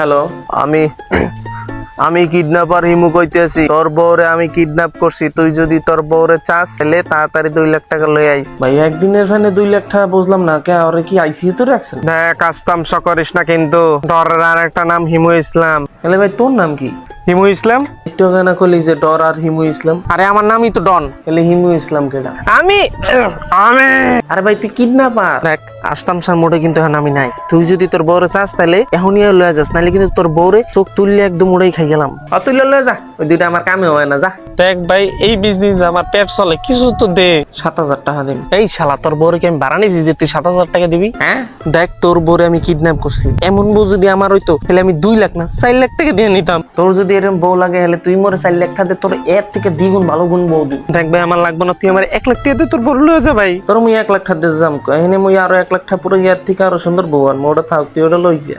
Hello, আমি আমি kidnapper Himu কইতেছি। তোর বউরে আমি কিডন্যাপ করছি। তুই যদি তোর বউরে চাস তাহলে তাড়াতাড়ি 2 লাখ টাকা লই আইস। ভাই একদিনের ফ্যানে 2 লাখ টাকা বুঝলাম না, কে ওরে কি আইসিইউ তো রাখছেন? দেখ, কাস্তামসা করিস না কিন্তু। ডরের আর একটা নাম হিমু ইসলাম। তাহলে ভাই তোর নাম কি? হিমু ইসলাম? একটু গানা কলি যে ডর আর হিমু ইসলাম। আরে আমার নামই তো ডন। তাহলে হিমু ইসলাম কেডা? আমি আমি আরে ভাই তুই কিডন্যাপার। দেখ, আস্তামসার মোড়ে কিন্তু এখন আমি নাই। তুই যদি তোর বউরে চাস তাহলে এখনই লয়ে যাস, নাহলে কিন্তু তোর বউরে চোখ তুললে একদম উড়াই খাই গেলাম। তুই লয়ে যা, ওই দুইটা আমার কামে হয় না, যা। দেখ ভাই, এই বিজনেস আমার পেট চলে, কিছু তো দে। 7,000 টাকা দিন। এই শালা, তোর বউরে কি আমি ভাড়া নিয়েছি যে তুই 7,000 টাকা দিবি? হ্যাঁ দেখ, তোর বউরে আমি কিডন্যাপ করছি। এমন বউ যদি আমার হইতো তাহলে আমি 2 লাখ না 4 লাখ টাকা দিয়ে নিতাম। তোর যদি এরকম বউ লাগে হলে তুই মোরে 4 লাখ টাকা দে, তোর এর থেকে দ্বিগুণ ভালো গুণ বউ দিই। দেখ ভাই, আমার লাগবে না, তুই আমার 1 লাখ টাকা দিয়ে তোর বউ লয়ে যা ভাই। তোর মুই 1 লাখ টাকা দিয়ে যাম, এখানে মুই আরো 1 লাখ টাকা পুরো ইয়ার থেকে আরো সুন্দর বউ আর মোটা থাক, তুই ওটা লই যা।